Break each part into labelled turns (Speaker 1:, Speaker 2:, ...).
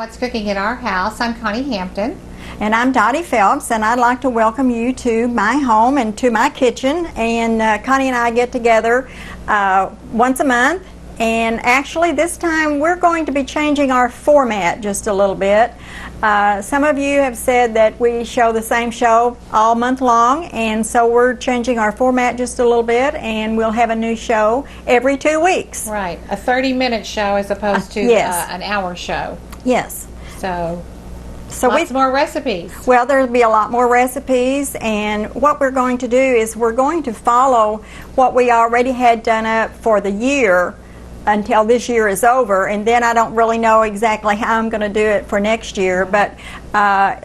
Speaker 1: What's Cooking at Our House. I'm Connie Hampton.
Speaker 2: And I'm Dottie Phelps, and I'd like to welcome you to my home and to my kitchen. And Connie and I get together once a month, and actually this time we're going to be changing our format just a little bit. Some of you have said that we show the same show all month long, and so we're changing our format just a little bit, and we'll have a new show every 2 weeks.
Speaker 1: Right, a 30-minute show as opposed to
Speaker 2: yes.
Speaker 1: An hour show.
Speaker 2: Yes.
Speaker 1: So lots more recipes.
Speaker 2: Well, there'll be a lot more recipes, and what we're going to do is we're going to follow what we already had done up for the year until this year is over, and then I don't really know exactly how I'm going to do it for next year. But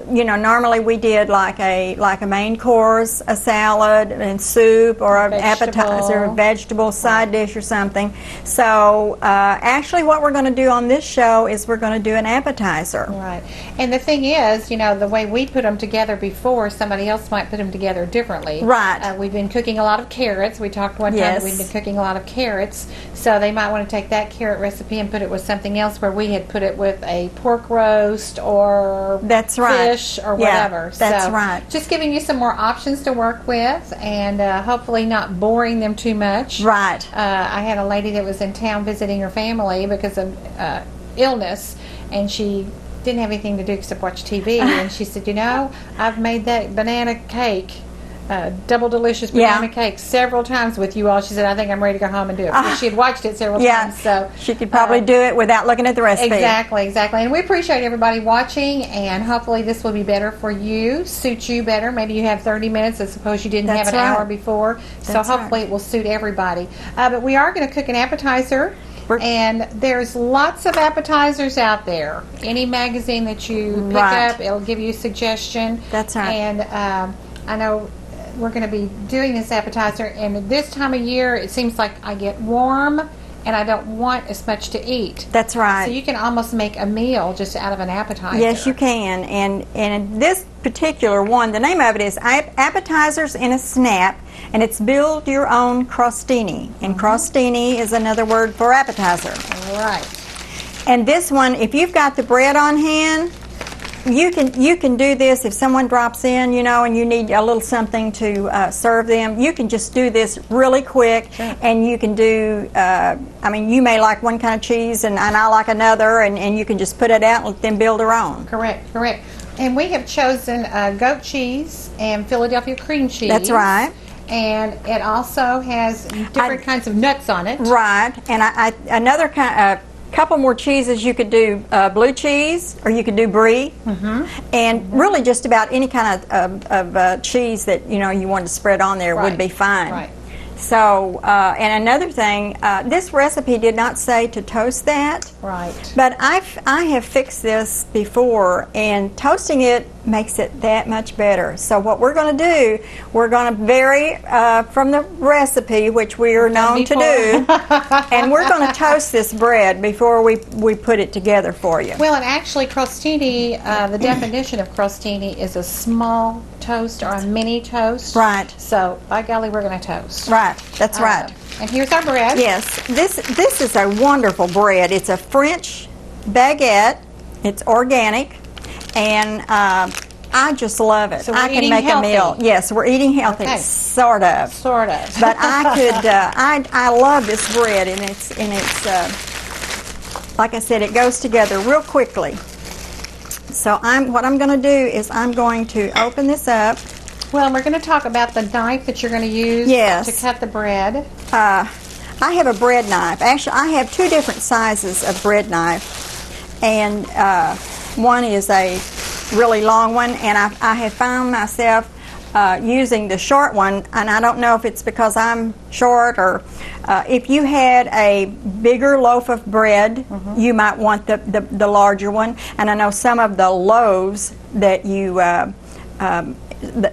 Speaker 2: you know, normally we did like a main course, a salad and soup, or an appetizer, a vegetable side dish or something. So actually what we're going to do on this show is we're going to do an appetizer.
Speaker 1: Right. And the thing is, you know, the way we put them together before, somebody else might put them together differently.
Speaker 2: Right.
Speaker 1: We've been cooking a lot of carrots. We talked one time
Speaker 2: yes.
Speaker 1: that we've been cooking a lot of carrots, so they might want to take that carrot recipe and put it with something else, where we had put it with a pork roast or
Speaker 2: that's right.
Speaker 1: fish or whatever.
Speaker 2: Yeah, that's
Speaker 1: so
Speaker 2: right.
Speaker 1: Just giving you some more options to work with, and hopefully not boring them too much.
Speaker 2: Right.
Speaker 1: I had a lady that was in town visiting her family because of illness, and she didn't have anything to do except watch TV, and she said, you know, I've made that banana cake, double delicious banana cake several times with you all. She said, I think I'm ready to go home and do it, because she had watched it several times. So
Speaker 2: she could probably do it without looking at the recipe.
Speaker 1: Exactly. And we appreciate everybody watching, and hopefully this will be better for you, suit you better. Maybe you have 30 minutes as opposed you didn't have an hour before. So hopefully it will suit everybody. But we are going to cook an appetizer. And there's lots of appetizers out there. Any magazine that you pick up, it'll give you a suggestion.
Speaker 2: That's right.
Speaker 1: And I know we're going to be doing this appetizer, and at this time of year it seems like I get warm and I don't want as much to eat.
Speaker 2: That's right.
Speaker 1: So you can almost make a meal just out of an appetizer.
Speaker 2: Yes, you can. And this particular one, the name of it is Appetizers in a Snap, and it's Build Your Own Crostini. And crostini is another word for appetizer.
Speaker 1: Right.
Speaker 2: And this one, if you've got the bread on hand, you can do this if someone drops in, you know, and you need a little something to serve them. You can just do this really quick, and you can do, I mean, you may like one kind of cheese and I like another, and you can just put it out and let them build their own.
Speaker 1: Correct. And we have chosen goat cheese and Philadelphia cream cheese.
Speaker 2: That's right.
Speaker 1: And it also has different kinds of nuts on it.
Speaker 2: Right. And another kind couple more cheeses. You could do blue cheese, or you could do brie, and really just about any kind of cheese that you want to spread on there would be fine.
Speaker 1: Right.
Speaker 2: So, and another thing, this recipe did not say to toast that.
Speaker 1: Right.
Speaker 2: But I have fixed this before, and toasting it makes it that much better. So what we're going to do, we're going to vary from the recipe, which we are known to do, and we're going to toast this bread before we put it together for you.
Speaker 1: Well, and actually crostini, the definition of crostini is a small toast or a mini toast.
Speaker 2: Right.
Speaker 1: So, by golly, we're going to toast.
Speaker 2: Right. That's right.
Speaker 1: And here's our bread.
Speaker 2: Yes. This is a wonderful bread. It's a French baguette. It's organic. And I just love it.
Speaker 1: So
Speaker 2: I can make
Speaker 1: healthy.
Speaker 2: a meal. Yes, we're eating healthy.
Speaker 1: Okay.
Speaker 2: Sort of. But I could. I love this bread, and it's like I said, it goes together real quickly. So what I'm going to do is I'm going to open this up.
Speaker 1: Well, we're going to talk about the knife that you're going to use to cut the bread.
Speaker 2: I have a bread knife. Actually, I have two different sizes of bread knife, and one is a really long one, and I have found myself using the short one, and I don't know if it's because I'm short, or if you had a bigger loaf of bread, you might want the larger one. And I know some of the loaves that you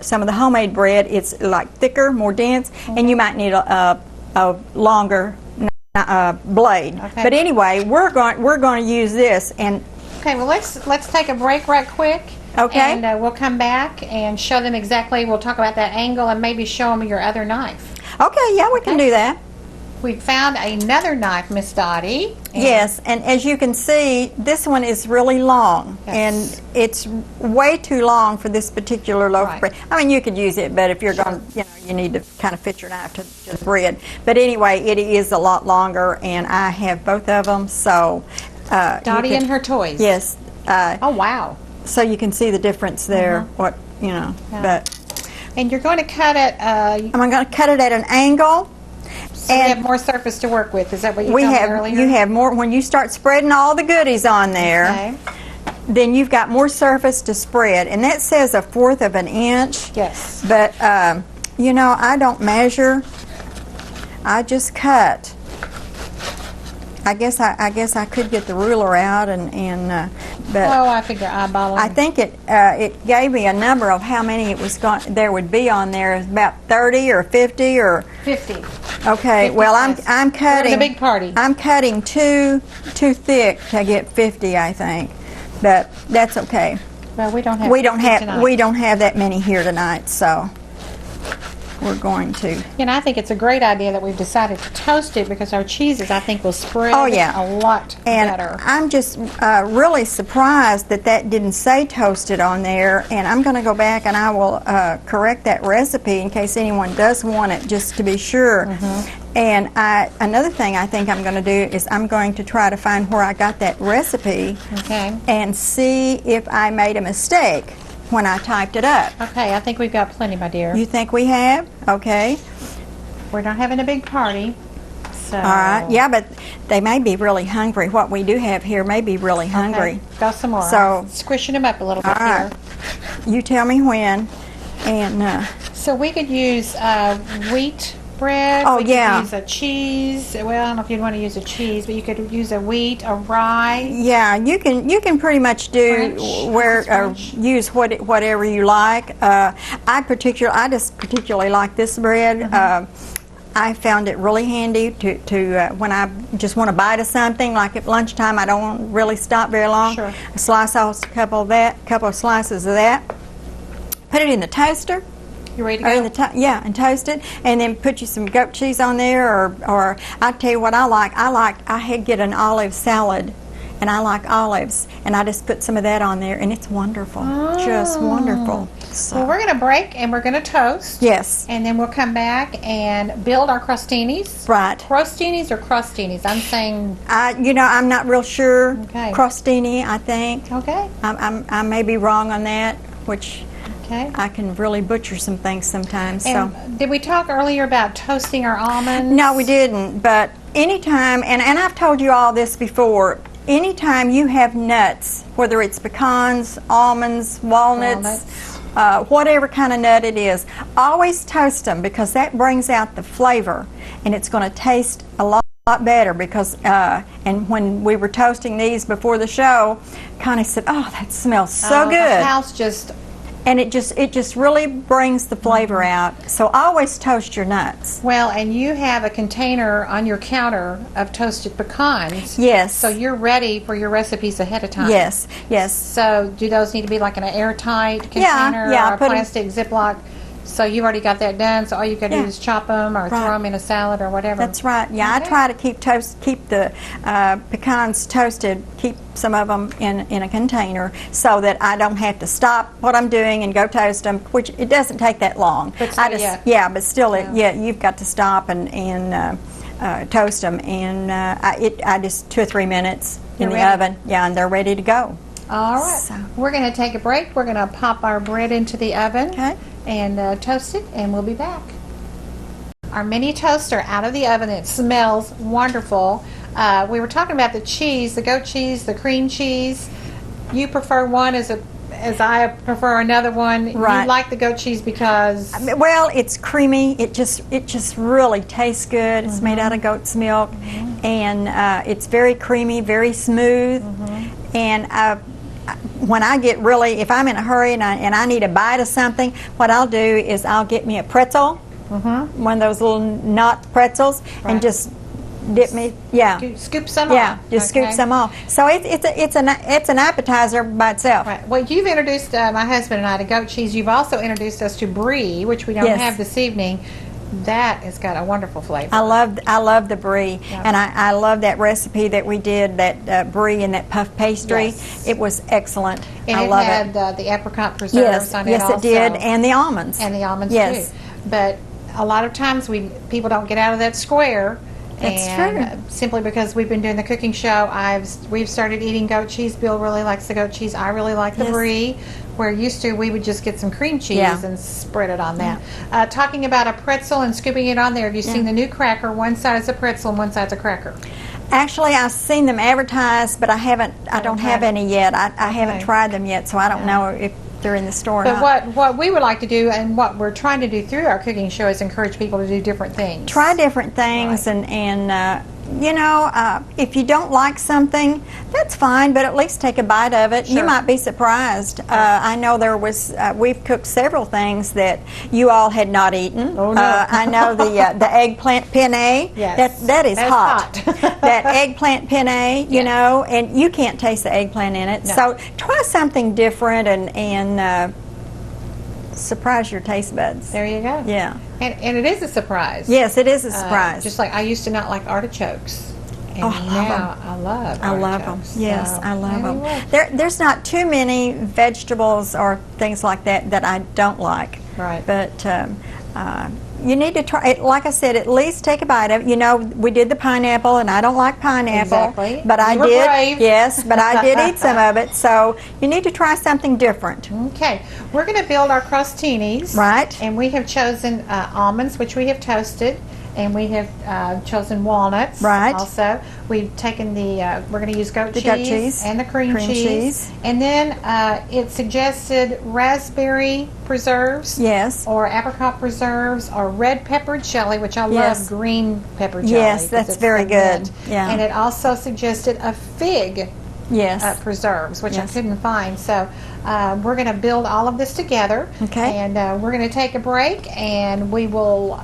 Speaker 2: some of the homemade bread, it's like thicker, more dense, and you might need a longer blade.
Speaker 1: Okay.
Speaker 2: But anyway, we're going to use this. And
Speaker 1: okay, well let's take a break right quick.
Speaker 2: Okay.
Speaker 1: And we'll come back and show them exactly. We'll talk about that angle and maybe show them your other knife.
Speaker 2: Okay, yeah, we can do that.
Speaker 1: we found another knife, Miss Dottie.
Speaker 2: Yes, and as you can see, this one is really long,
Speaker 1: Yes.
Speaker 2: and it's way too long for this particular loaf
Speaker 1: Right.
Speaker 2: of bread. I mean, you could use it, but if you're going to, you need to kind of fit your knife to the bread. But anyway, it is a lot longer, and I have both of them, so...
Speaker 1: Dottie and her toys.
Speaker 2: Yes.
Speaker 1: Oh, wow.
Speaker 2: So you can see the difference there, what,
Speaker 1: Yeah.
Speaker 2: but...
Speaker 1: And you're going to cut it,
Speaker 2: I'm going to cut it at an angle.
Speaker 1: so we have more surface to work with. Is that what you told me earlier?
Speaker 2: You have more, when you start spreading all the goodies on there,
Speaker 1: Okay.
Speaker 2: then you've got more surface to spread. And that says 1/4 of an inch.
Speaker 1: Yes.
Speaker 2: But, you know, I don't measure. I just cut. I guess I could get the ruler out but
Speaker 1: Oh, I figure eyeballing.
Speaker 2: I think it gave me a number of how many there would be on there. It's about 30 or 50 or
Speaker 1: 50.
Speaker 2: okay.
Speaker 1: 50
Speaker 2: Well,
Speaker 1: plus.
Speaker 2: I'm cutting.
Speaker 1: We're in a big party.
Speaker 2: I'm cutting too thick to get 50, I think, but that's okay.
Speaker 1: Well, we don't have.
Speaker 2: We don't
Speaker 1: 50 tonight.
Speaker 2: have that many here tonight, so we're going to.
Speaker 1: And I think it's a great idea that we've decided to toast it because our cheeses, I think, will spread
Speaker 2: Oh, yeah.
Speaker 1: a lot
Speaker 2: And
Speaker 1: better.
Speaker 2: I'm just really surprised that didn't say toasted on there, and I'm going to go back and I will correct that recipe in case anyone does want it, just to be sure. And another thing I think I'm going to do is I'm going to try to find where I got that recipe
Speaker 1: Okay.
Speaker 2: and see if I made a mistake when I typed it up.
Speaker 1: Okay, I think we've got plenty, my dear.
Speaker 2: You think we have? Okay.
Speaker 1: We're not having a big party, so.
Speaker 2: All right. Yeah, but they may be really hungry. What we do have here may be really hungry.
Speaker 1: Okay, go some more.
Speaker 2: So-
Speaker 1: I'm squishing them up a little bit
Speaker 2: All right.
Speaker 1: here.
Speaker 2: You tell me when. And
Speaker 1: So we could use wheat bread.
Speaker 2: Oh,
Speaker 1: we
Speaker 2: yeah.
Speaker 1: could use a cheese. Well, I don't know if you'd want to use a cheese, but you could use a wheat, a rye.
Speaker 2: yeah, you can pretty much do
Speaker 1: French.
Speaker 2: use whatever you like. I just particularly like this bread. I found it really handy to when I just want a bite of something, like at lunchtime. I don't really stop very long.
Speaker 1: Sure.
Speaker 2: I slice off a couple of slices of that. Put it in the toaster.
Speaker 1: You ready to
Speaker 2: Or
Speaker 1: go?
Speaker 2: in the yeah, and toast it, and then put you some goat cheese on there, or I tell you what I like. I get an olive salad, and I like olives, and I just put some of that on there, and it's wonderful, just wonderful. So,
Speaker 1: Well, we're going to break and we're going to toast.
Speaker 2: yes,
Speaker 1: And then we'll come back and build our crostinis.
Speaker 2: right.
Speaker 1: Crostinis or crostinis? I'm saying,
Speaker 2: I'm not real sure.
Speaker 1: Okay.
Speaker 2: Crostini, I think.
Speaker 1: okay,
Speaker 2: I may be wrong on that, which
Speaker 1: okay.
Speaker 2: I can really butcher some things sometimes. So.
Speaker 1: And did we talk earlier about toasting our almonds?
Speaker 2: No, we didn't. But anytime, and I've told you all this before, anytime you have nuts, whether it's pecans, almonds, walnuts, whatever kind of nut it is, always toast them because that brings out the flavor, and it's going to taste a lot better because, and when we were toasting these before the show, Connie said, "Oh, that smells so good."
Speaker 1: The house just...
Speaker 2: And it just really brings the flavor out. So always toast your nuts.
Speaker 1: Well, and you have a container on your counter of toasted pecans.
Speaker 2: Yes.
Speaker 1: So you're ready for your recipes ahead of time.
Speaker 2: Yes, yes.
Speaker 1: So do those need to be like in an airtight container
Speaker 2: yeah,
Speaker 1: or a
Speaker 2: put 'em-
Speaker 1: plastic Ziploc? So you've already got that done, so all you got to
Speaker 2: Yeah.
Speaker 1: do is chop them or throw
Speaker 2: Right.
Speaker 1: them in a salad or whatever.
Speaker 2: That's right. Yeah,
Speaker 1: Okay.
Speaker 2: I try to keep the pecans toasted, keep some of them in a container so that I don't have to stop what I'm doing and go toast them, which it doesn't take that long.
Speaker 1: But still,
Speaker 2: I just,
Speaker 1: yeah.
Speaker 2: but still,
Speaker 1: Yeah.
Speaker 2: you've got to stop and toast them, and I just 2 or 3 minutes in
Speaker 1: They're
Speaker 2: the
Speaker 1: ready.
Speaker 2: oven. Yeah, and they're ready to go.
Speaker 1: All right.
Speaker 2: So-
Speaker 1: We're going to take a break. We're going to pop our bread into the oven
Speaker 2: Okay.
Speaker 1: and toast it, and we'll be back. Our mini toaster out of the oven. It smells wonderful. We were talking about the cheese, the goat cheese, the cream cheese. You prefer one as I prefer another one.
Speaker 2: Right.
Speaker 1: You like the goat cheese because...
Speaker 2: Well, it's creamy. It just really tastes good. It's made out of goat's milk, and it's very creamy, very smooth. And when I get really, if I'm in a hurry and I need a bite of something, what I'll do is I'll get me a pretzel, one of those little knot pretzels,
Speaker 1: Right.
Speaker 2: and just dip me, yeah,
Speaker 1: Scoop some
Speaker 2: yeah,
Speaker 1: off.
Speaker 2: just scoop
Speaker 1: Okay.
Speaker 2: some off. So it's an appetizer by itself.
Speaker 1: Right. Well, you've introduced my husband and I to goat cheese. You've also introduced us to brie, which we don't
Speaker 2: Yes.
Speaker 1: have this evening. That has got a wonderful flavor.
Speaker 2: I love the brie,
Speaker 1: Yeah.
Speaker 2: and I love that recipe that we did, that brie and that puff pastry.
Speaker 1: Yes.
Speaker 2: It was excellent.
Speaker 1: And
Speaker 2: I
Speaker 1: it
Speaker 2: love
Speaker 1: had
Speaker 2: it.
Speaker 1: the apricot preserves on it
Speaker 2: Yes,
Speaker 1: also.
Speaker 2: it did, and the almonds.
Speaker 1: And the almonds
Speaker 2: yes.
Speaker 1: too. But a lot of times people don't get out of that square.
Speaker 2: That's
Speaker 1: and
Speaker 2: true.
Speaker 1: Simply because we've been doing the cooking show, we've started eating goat cheese. Bill really likes the goat cheese. I really like the
Speaker 2: Yes.
Speaker 1: brie. Where used to we would just get some cream cheese
Speaker 2: Yeah.
Speaker 1: and spread it on that. Talking about a pretzel and scooping it on there. Have you seen the new cracker? One side is a pretzel and one side's a cracker.
Speaker 2: Actually, I've seen them advertised, but I don't have any yet. I haven't tried them yet, so I don't know if they're in the store or
Speaker 1: But
Speaker 2: not.
Speaker 1: what we would like to do, and what we're trying to do through our cooking show, is encourage people to do different things.
Speaker 2: Try different things,
Speaker 1: Right.
Speaker 2: and you know, if you don't like something, that's fine, but at least take a bite of it.
Speaker 1: Sure.
Speaker 2: You might be surprised. I know we've cooked several things that you all had not eaten.
Speaker 1: Oh, no.
Speaker 2: I know the eggplant penne.
Speaker 1: Yes.
Speaker 2: That is
Speaker 1: That's
Speaker 2: hot.
Speaker 1: hot.
Speaker 2: That eggplant penne, you know, and you can't taste the eggplant in it.
Speaker 1: No.
Speaker 2: So try something different and surprise your taste buds.
Speaker 1: There you go.
Speaker 2: Yeah.
Speaker 1: And it is a surprise.
Speaker 2: Yes, it is a surprise.
Speaker 1: Just like I used to not like artichokes. And
Speaker 2: Oh, I love
Speaker 1: now I love
Speaker 2: I love them.
Speaker 1: artichokes.
Speaker 2: Yes,
Speaker 1: So,
Speaker 2: I love them.
Speaker 1: anyway.
Speaker 2: There's not too many vegetables or things like that I don't like.
Speaker 1: Right.
Speaker 2: But you need to try it. Like I said, at least take a bite of it. You know, we did the pineapple, and I don't like pineapple.
Speaker 1: Exactly.
Speaker 2: But I
Speaker 1: You were
Speaker 2: did.
Speaker 1: brave.
Speaker 2: Yes, but I did eat some of it. So you need to try something different.
Speaker 1: Okay, we're going to build our crostinis.
Speaker 2: Right.
Speaker 1: And we have chosen almonds, which we have toasted, and we have chosen walnuts.
Speaker 2: Right.
Speaker 1: Also, we've taken we're going to use goat
Speaker 2: cheese
Speaker 1: and the cream cheese. And then it suggested raspberry preserves.
Speaker 2: Yes.
Speaker 1: Or apricot preserves, or red peppered jelly, which I
Speaker 2: Yes.
Speaker 1: love green pepper jelly.
Speaker 2: Yes,
Speaker 1: 'cause
Speaker 2: that's
Speaker 1: it's
Speaker 2: very
Speaker 1: the
Speaker 2: good.
Speaker 1: mint.
Speaker 2: Yeah.
Speaker 1: And it also suggested a fig
Speaker 2: Yes.
Speaker 1: preserves, which
Speaker 2: Yes.
Speaker 1: I couldn't find. So we're going to build all of this together.
Speaker 2: Okay.
Speaker 1: And we're going to take a break, and we will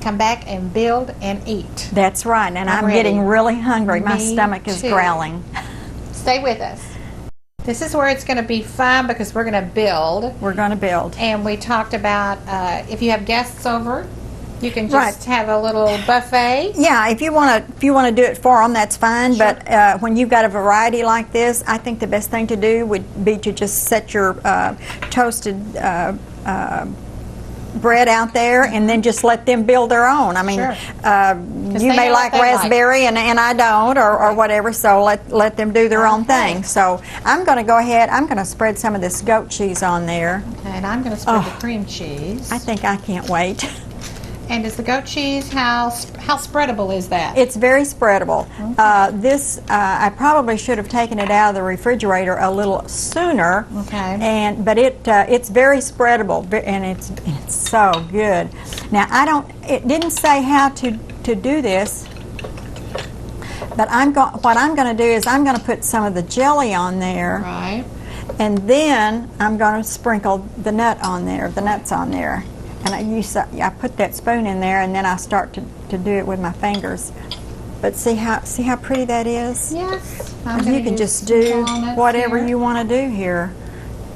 Speaker 1: come back and build and eat.
Speaker 2: That's right. And I'm
Speaker 1: ready.
Speaker 2: getting really hungry. My
Speaker 1: Me
Speaker 2: stomach is
Speaker 1: too.
Speaker 2: growling.
Speaker 1: Stay with us. This is where it's going to be fun because we're going to build.
Speaker 2: We're going to build.
Speaker 1: And we talked about if you have guests over, you can just
Speaker 2: Right.
Speaker 1: have a little buffet.
Speaker 2: Yeah, if you want to do it for them, that's fine.
Speaker 1: Sure.
Speaker 2: But when you've got a variety like this, I think the best thing to do would be to just set your toasted bread out there and then just let them build their own. I mean,
Speaker 1: Sure.
Speaker 2: you
Speaker 1: they
Speaker 2: may
Speaker 1: know
Speaker 2: like
Speaker 1: what they like.
Speaker 2: raspberry and I don't, or whatever. So let them do their own
Speaker 1: Okay.
Speaker 2: thing. So I'm going to go ahead. I'm going to spread some of this goat cheese on there.
Speaker 1: And I'm going to spread
Speaker 2: Oh.
Speaker 1: the cream cheese.
Speaker 2: I think I can't wait.
Speaker 1: And is the goat cheese, how spreadable is that?
Speaker 2: It's very spreadable. I probably should have taken it out of the refrigerator a little sooner.
Speaker 1: Okay.
Speaker 2: But it's very spreadable, and it's so good. Now it didn't say how to do this, but what I'm going to do is I'm going to put some of the jelly on there,
Speaker 1: Right.
Speaker 2: and then I'm going to sprinkle the nuts on there. And I put that spoon in there, and then I start to do it with my fingers. But see how pretty that is?
Speaker 1: Yes.
Speaker 2: You can just do whatever you want to do here.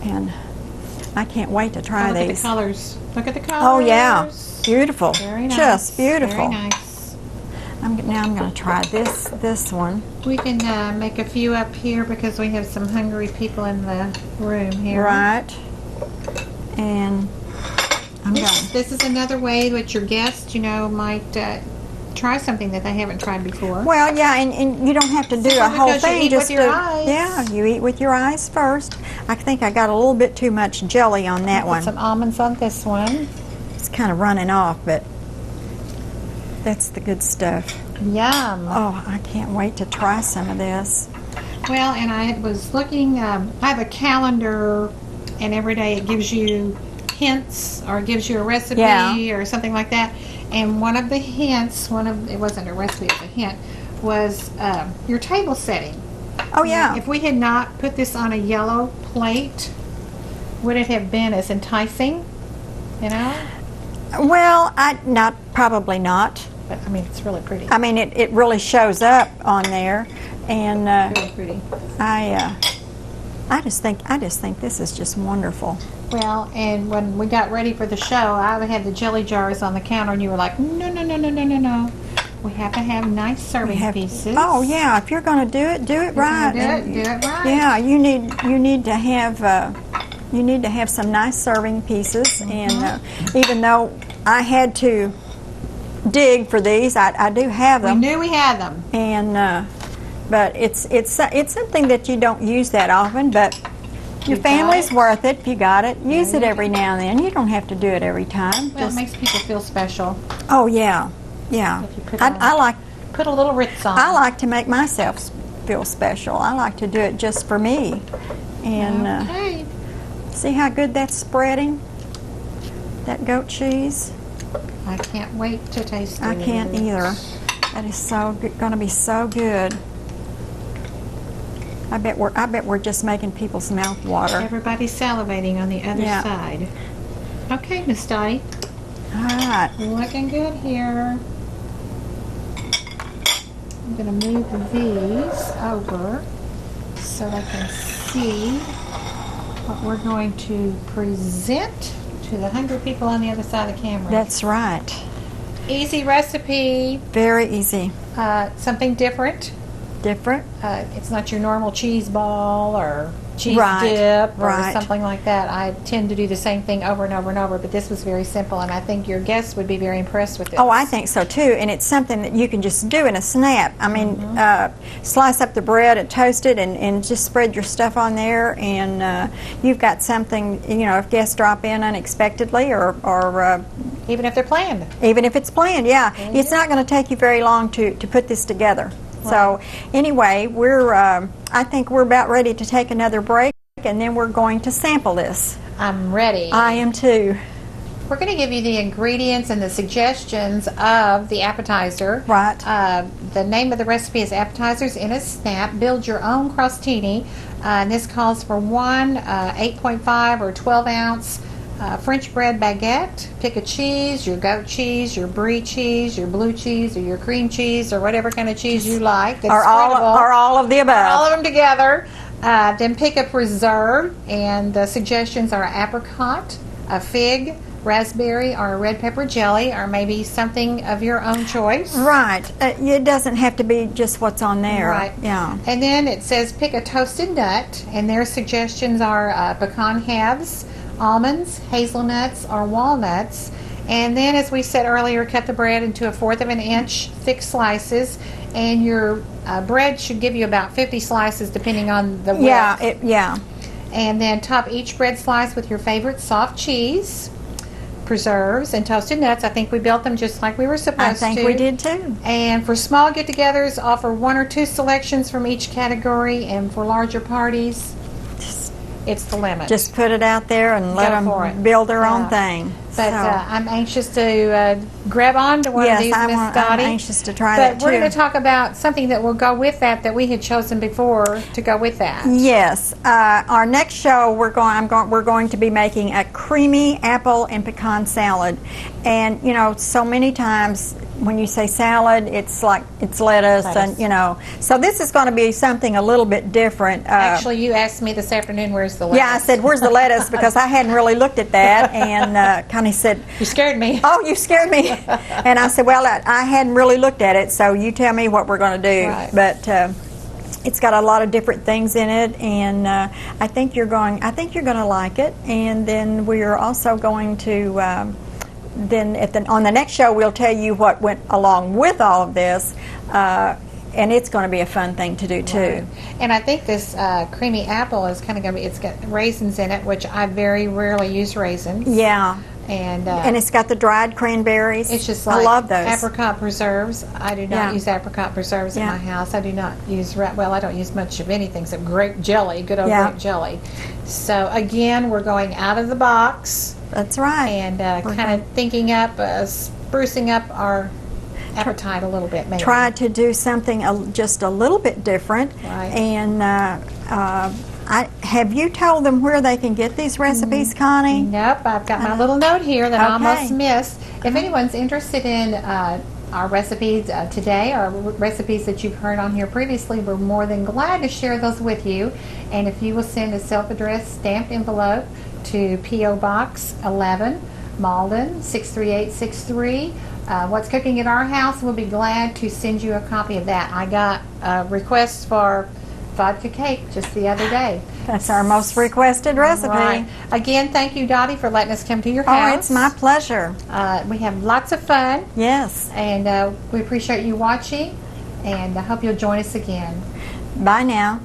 Speaker 2: And I can't wait to try
Speaker 1: Look at the
Speaker 2: these.
Speaker 1: colors. Look at the colors.
Speaker 2: Oh yeah, beautiful.
Speaker 1: Very nice.
Speaker 2: Just beautiful.
Speaker 1: Very nice.
Speaker 2: Now I'm going to try this one.
Speaker 1: We can make a few up here because we have some hungry people in the room here.
Speaker 2: Right. And I'm going.
Speaker 1: This is another way that your guests, might try something that they haven't tried before.
Speaker 2: Well, yeah, and you don't have to do a whole
Speaker 1: because you
Speaker 2: thing.
Speaker 1: eat
Speaker 2: Just
Speaker 1: with your eyes.
Speaker 2: Yeah, you eat with your eyes first. I think I got a little bit too much jelly on that
Speaker 1: Put
Speaker 2: one.
Speaker 1: some almonds on this one.
Speaker 2: It's kind of running off, but that's the good stuff.
Speaker 1: Yum.
Speaker 2: Oh, I can't wait to try some of this.
Speaker 1: Well, and I was looking, I have a calendar, and every day it gives you hints or it gives you a recipe or something like that. And one of the hints, it wasn't a recipe, it was a hint, was your table setting.
Speaker 2: Oh, yeah.
Speaker 1: If we had not put this on a yellow plate, would it have been as enticing?
Speaker 2: Well, probably not.
Speaker 1: But I mean, it's really pretty.
Speaker 2: I mean, it really shows up on there, and
Speaker 1: Really pretty.
Speaker 2: I just think this is just wonderful.
Speaker 1: Well, and when we got ready for the show, I had the jelly jars on the counter, and you were like, no, no, no, no, no, no, no. We have to have nice serving pieces.
Speaker 2: Oh yeah, if you're going to do it right.
Speaker 1: Do it right.
Speaker 2: Yeah, you need to have some nice serving pieces. And even though I had to dig for these, I do have them.
Speaker 1: We knew we had them.
Speaker 2: And but it's something that you don't use that often, but your family's worth it if you got it. Use it every now and then. You don't have to do it every time.
Speaker 1: Well, it makes people feel special.
Speaker 2: Oh yeah, yeah.
Speaker 1: If you put put a little Ritz on.
Speaker 2: I like to make myself feel special. I like to do it just for me. And see how good that's spreading? That goat cheese.
Speaker 1: I can't wait to taste it.
Speaker 2: I can't either. That is going to be so good. I bet we're just making people's mouth water.
Speaker 1: Everybody's salivating on the other side. Okay, Miss Dottie.
Speaker 2: All right.
Speaker 1: Looking good here. I'm going to move these over so they can see what we're going to present to the hungry people on the other side of the camera.
Speaker 2: That's right.
Speaker 1: Easy recipe.
Speaker 2: Very easy.
Speaker 1: Something different. It's not your normal cheese ball or cheese dip or something like that. I tend to do the same thing over and over and over, but this was very simple, and I think your guests would be very impressed with this.
Speaker 2: Oh, I think so too, and it's something that you can just do in a snap. I mean, slice up the bread and toast it and just spread your stuff on there, and you've got something, you know, if guests drop in unexpectedly or
Speaker 1: even if they're planned.
Speaker 2: Even if it's planned, yeah. It's not going to take you very long to put this together. So anyway, I think we're about ready to take another break, and then we're going to sample this.
Speaker 1: I'm ready.
Speaker 2: I am too.
Speaker 1: We're going to give you the ingredients and the suggestions of the appetizer.
Speaker 2: Right.
Speaker 1: The name of the recipe is Appetizers in a Snap. Build your own crostini. And this calls for one 8.5 or 12 ounce French bread baguette. Pick a cheese, your goat cheese, your brie cheese, your blue cheese, or your cream cheese, or whatever kind of cheese you like.
Speaker 2: Or all of the above.
Speaker 1: All of them together. Then pick a preserve, and the suggestions are apricot, a fig, raspberry, or a red pepper jelly, or maybe something of your own choice.
Speaker 2: Right. It doesn't have to be just what's on there.
Speaker 1: Right.
Speaker 2: Yeah.
Speaker 1: And then it says pick a toasted nut, and their suggestions are pecan halves, almonds, hazelnuts, or walnuts. And then, as we said earlier, cut the bread into 1/4 of an inch thick slices, and your bread should give you about 50 slices depending on the width.
Speaker 2: Yeah.
Speaker 1: And then top each bread slice with your favorite soft cheese, preserves, and toasted nuts. I think we built them just like we were supposed to.
Speaker 2: I think we did too.
Speaker 1: And for small get-togethers, offer 1 or 2 selections from each category, and for larger parties, it's the limit.
Speaker 2: Just put it out there and let them build their own thing.
Speaker 1: But I'm anxious to grab on to one of these, Miss Dottie.
Speaker 2: I'm anxious to try that too.
Speaker 1: But we're going to talk about something that will go with that we had chosen before to go with that.
Speaker 2: Yes. Our next show, we're going to be making a creamy apple and pecan salad. And, you know, so many times when you say salad, it's like it's lettuce. And, you know. So this is going to be something a little bit different.
Speaker 1: Actually, you asked me this afternoon, where's the lettuce?
Speaker 2: Yeah, I said, where's the lettuce? Because I hadn't really looked at that. And Connie said,
Speaker 1: you scared me.
Speaker 2: Oh, you scared me. And I said, well, I hadn't really looked at it, so you tell me what we're going to do.
Speaker 1: Right.
Speaker 2: But it's got a lot of different things in it, and I think you're going to like it. And then we are also going to on the next show we'll tell you what went along with all of this. And it's going to be a fun thing to do too.
Speaker 1: Right. And I think this creamy apple is kind of going to be, it's got raisins in it, which I very rarely use raisins.
Speaker 2: Yeah.
Speaker 1: And
Speaker 2: it's got the dried cranberries.
Speaker 1: It's just like
Speaker 2: I love those.
Speaker 1: Apricot preserves. I do not use apricot preserves in my house. I do not use, I don't use much of anything except grape jelly, good old grape jelly. So again, we're going out of the box.
Speaker 2: That's right.
Speaker 1: And kind of thinking up, sprucing up our appetite a little bit, maybe.
Speaker 2: Try to do something just a little bit different.
Speaker 1: Right.
Speaker 2: And have you told them where they can get these recipes, Connie?
Speaker 1: Nope. I've got my little note here that I almost missed. If anyone's interested in our recipes today, or recipes that you've heard on here previously, we're more than glad to share those with you. And if you will send a self-addressed stamped envelope to P.O. Box 11, Malden 63863. What's Cooking at Our House? We'll be glad to send you a copy of that. I got a request for vodka cake just the other day.
Speaker 2: That's our most requested recipe.
Speaker 1: Right. Again, thank you, Dottie, for letting us come to your house.
Speaker 2: Oh, it's my pleasure.
Speaker 1: We have lots of fun.
Speaker 2: Yes.
Speaker 1: And we appreciate you watching, and I hope you'll join us again.
Speaker 2: Bye now.